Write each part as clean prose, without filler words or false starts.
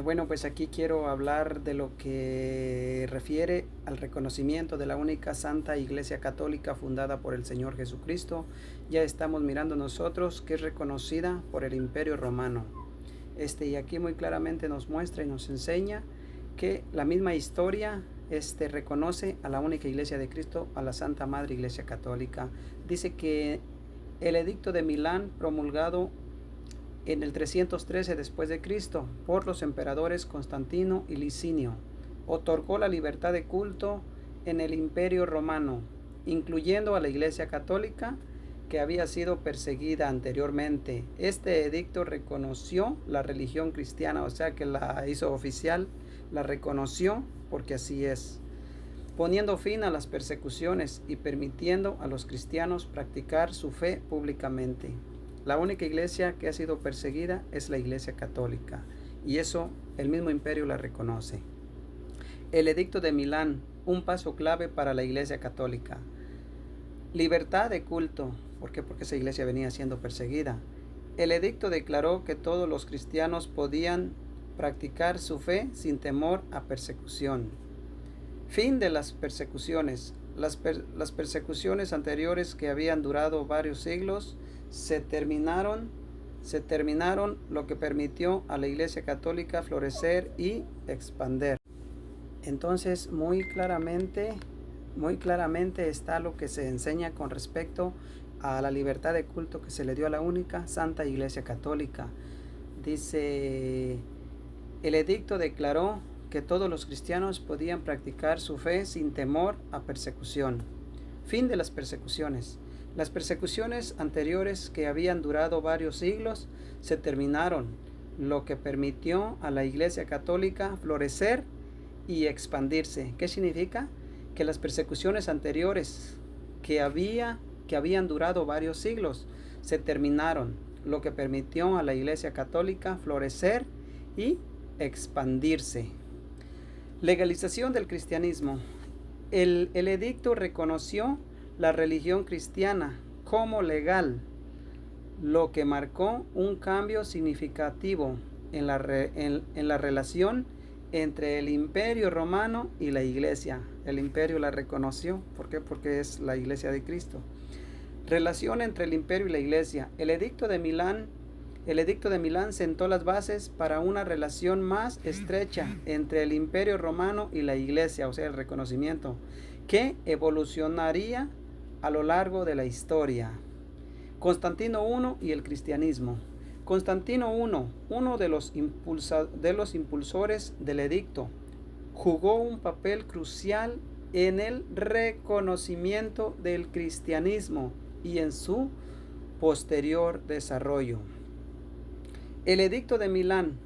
Bueno, pues aquí quiero hablar de lo que refiere al reconocimiento de la única Santa Iglesia Católica fundada por el Señor Jesucristo. Ya estamos mirando nosotros que es reconocida por el Imperio Romano. Y aquí muy claramente nos muestra y nos enseña que la misma historia reconoce a la única Iglesia de Cristo, a la Santa Madre Iglesia Católica. Dice que el edicto de Milán, promulgado en el 313 después de Cristo por los emperadores Constantino y Licinio, otorgó la libertad de culto en el Imperio Romano, incluyendo a la Iglesia Católica, que había sido perseguida anteriormente. Este edicto reconoció la religión cristiana, o sea que la hizo oficial, la reconoció porque así es, poniendo fin a las persecuciones y permitiendo a los cristianos practicar su fe públicamente. La única iglesia que ha sido perseguida es la Iglesia Católica, y eso el mismo imperio la reconoce. El Edicto de Milán, un paso clave para la Iglesia Católica. Libertad de culto. ¿Por qué? Porque esa iglesia venía siendo perseguida. El edicto declaró que todos los cristianos podían practicar su fe sin temor a persecución. Fin de las persecuciones. Las persecuciones anteriores, que habían durado varios siglos, se terminaron, lo que permitió a la Iglesia Católica florecer y expandir. Entonces, muy claramente está lo que se enseña con respecto a la libertad de culto que se le dio a la única Santa Iglesia Católica. Dice, el edicto declaró que todos los cristianos podían practicar su fe sin temor a persecución. Fin de las persecuciones. Las persecuciones anteriores, que habían durado varios siglos, se terminaron, lo que permitió a la Iglesia Católica florecer y expandirse. ¿Qué significa? Que las persecuciones anteriores, que habían durado varios siglos, se terminaron, lo que permitió a la Iglesia Católica florecer y expandirse. Legalización del cristianismo. El edicto reconoció la religión cristiana como legal, lo que marcó un cambio significativo en la relación entre el Imperio Romano y la Iglesia. El Imperio la reconoció. ¿Por qué? Porque es la Iglesia de Cristo. Relación entre el Imperio y la Iglesia. El Edicto de Milán sentó las bases para una relación más estrecha entre el Imperio Romano y la Iglesia, o sea, el reconocimiento, que evolucionaría a lo largo de la historia. Constantino I y el cristianismo. Constantino I, uno de los impulsores del edicto, jugó un papel crucial en el reconocimiento del cristianismo y en su posterior desarrollo. El Edicto de Milán,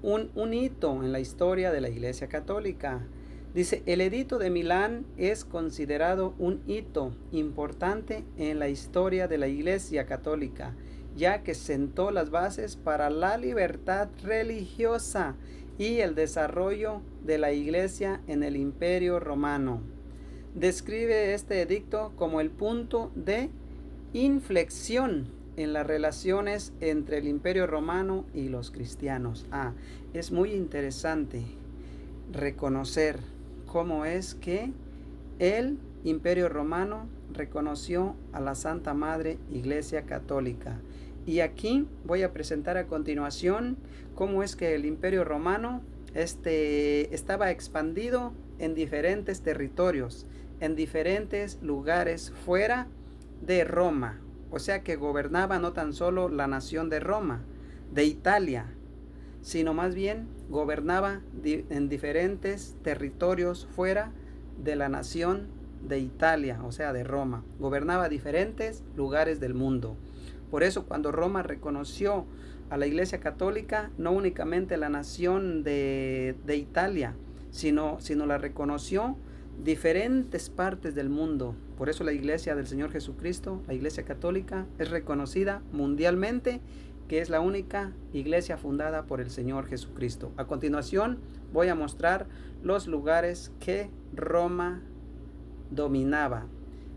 un hito en la historia de la Iglesia Católica. Dice, el Edicto de Milán es considerado un hito importante en la historia de la Iglesia Católica, ya que sentó las bases para la libertad religiosa y el desarrollo de la Iglesia en el Imperio Romano. Describe este edicto como el punto de inflexión en las relaciones entre el Imperio Romano y los cristianos. Es muy interesante reconocer cómo es que el Imperio Romano reconoció a la Santa Madre Iglesia Católica. Y aquí voy a presentar a continuación cómo es que el Imperio Romano estaba expandido en diferentes territorios, en diferentes lugares fuera de Roma. O sea que gobernaba no tan solo la nación de Roma, de Italia, sino más bien gobernaba en diferentes territorios fuera de la nación de Italia, o sea de Roma. Gobernaba diferentes lugares del mundo. Por eso, cuando Roma reconoció a la Iglesia Católica, no únicamente la nación de Italia, sino la reconoció diferentes partes del mundo. Por eso la Iglesia del Señor Jesucristo, la Iglesia Católica, es reconocida mundialmente, que es la única iglesia fundada por el Señor Jesucristo. A continuación voy a mostrar los lugares que Roma dominaba.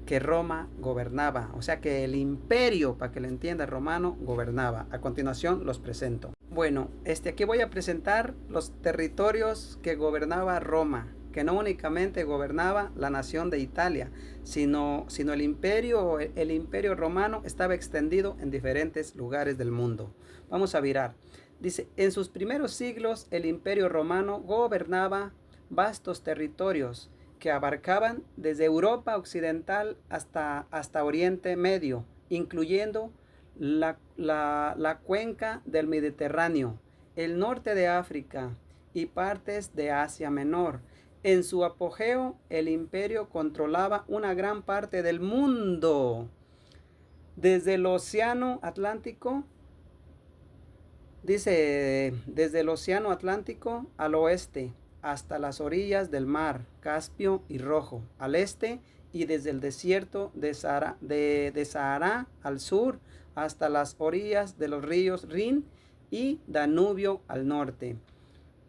que Roma gobernaba, o sea que el imperio, para que lo entienda, romano gobernaba. A continuación los presento. Bueno, aquí voy a presentar los territorios que gobernaba Roma, que no únicamente gobernaba la nación de Italia, sino el imperio romano estaba extendido en diferentes lugares del mundo. Vamos a mirar. Dice, en sus primeros siglos el imperio romano gobernaba vastos territorios que abarcaban desde Europa occidental hasta Oriente Medio, incluyendo la cuenca del Mediterráneo, el norte de África y partes de Asia Menor. En su apogeo, el imperio controlaba una gran parte del mundo, desde el Océano Atlántico, desde el Océano Atlántico al oeste, hasta las orillas del mar Caspio y Rojo al este, y desde el desierto de Sahara al sur hasta las orillas de los ríos Rin y Danubio al norte.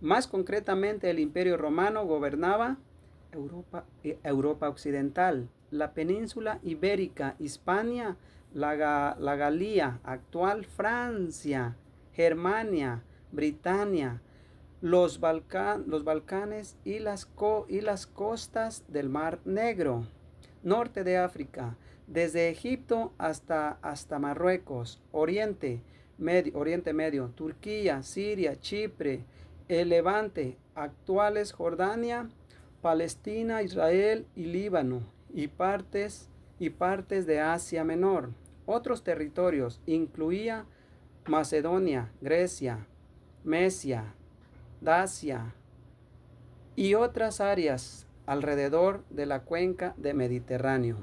Más concretamente, el Imperio Romano gobernaba Europa Occidental, la península ibérica, Hispania, la Galia, actual Francia, Germania, Britania, los Balcanes y las costas del Mar Negro, norte de África, desde Egipto hasta Marruecos, Oriente Medio, Turquía, Siria, Chipre, el Levante, actuales Jordania, Palestina, Israel y Líbano, y partes de Asia Menor. Otros territorios incluía Macedonia, Grecia, Mesia, Dacia y otras áreas alrededor de la cuenca del Mediterráneo.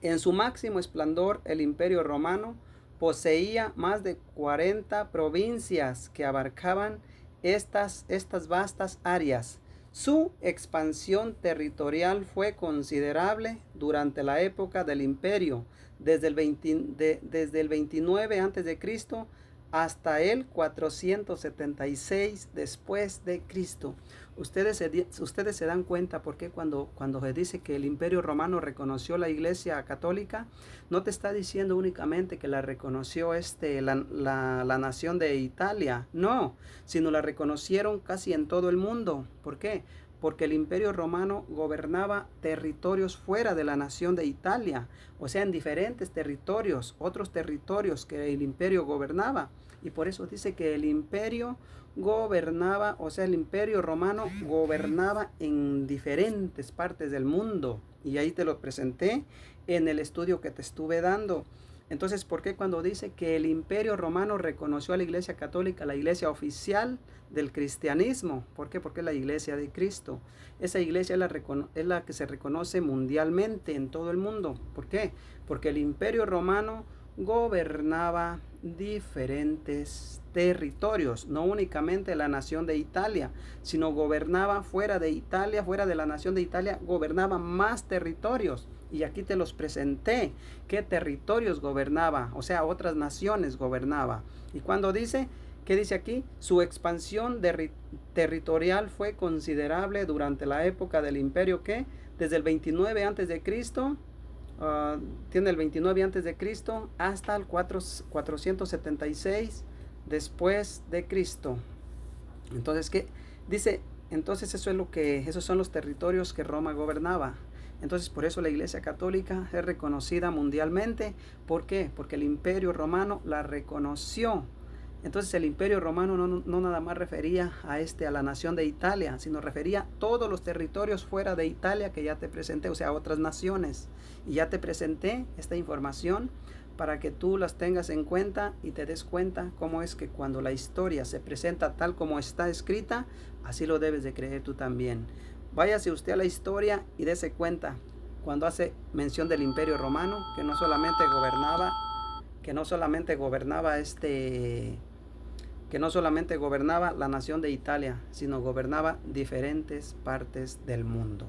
En su máximo esplendor, el Imperio Romano poseía más de 40 provincias que abarcaban estas vastas áreas. Su expansión territorial fue considerable durante la época del Imperio, desde el 29 a.C. hasta el 476 después de Cristo. Ustedes se dan cuenta por qué cuando se dice que el Imperio Romano reconoció la Iglesia Católica, no te está diciendo únicamente que la reconoció la nación de Italia, no, sino la reconocieron casi en todo el mundo. ¿Por qué? Porque el Imperio Romano gobernaba territorios fuera de la nación de Italia, o sea, en diferentes territorios, otros territorios que el imperio gobernaba. Y por eso dice que el imperio gobernaba, o sea, el Imperio Romano gobernaba en diferentes partes del mundo. Y ahí te lo presenté en el estudio que te estuve dando. Entonces, ¿por qué cuando dice que el Imperio Romano reconoció a la Iglesia Católica, la iglesia oficial del cristianismo? ¿Por qué? Porque es la Iglesia de Cristo. Esa iglesia es la que se reconoce mundialmente en todo el mundo. ¿Por qué? Porque el Imperio Romano gobernaba diferentes territorios, no únicamente la nación de Italia, sino gobernaba fuera de Italia, fuera de la nación de Italia, gobernaba más territorios. Y aquí te los presenté, qué territorios gobernaba, o sea, otras naciones gobernaba. Y cuando dice, ¿qué dice aquí? Su expansión territorial fue considerable durante la época del imperio que desde el 29 antes de Cristo, tiene el 29 antes de Cristo hasta el 476 después de Cristo. Entonces, ¿qué dice? Entonces esos son los territorios que Roma gobernaba. Entonces, por eso la Iglesia Católica es reconocida mundialmente. ¿Por qué? Porque el Imperio Romano la reconoció. Entonces, el Imperio Romano no nada más refería a la nación de Italia, sino refería a todos los territorios fuera de Italia que ya te presenté, o sea, otras naciones. Y ya te presenté esta información para que tú las tengas en cuenta y te des cuenta cómo es que cuando la historia se presenta tal como está escrita, así lo debes de creer tú también. Váyase usted a la historia y dése cuenta cuando hace mención del Imperio Romano, que no solamente gobernaba la nación de Italia, sino gobernaba diferentes partes del mundo.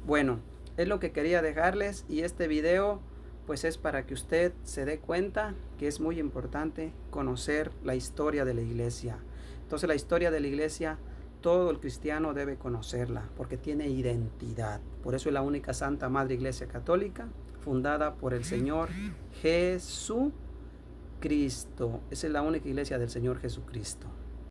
Bueno, es lo que quería dejarles, y este video pues es para que usted se dé cuenta que es muy importante conocer la historia de la iglesia. Entonces, la historia de la iglesia, todo el cristiano debe conocerla porque tiene identidad. Por eso es la única Santa Madre Iglesia Católica, fundada por el Señor Jesucristo. Esa es la única iglesia del Señor Jesucristo.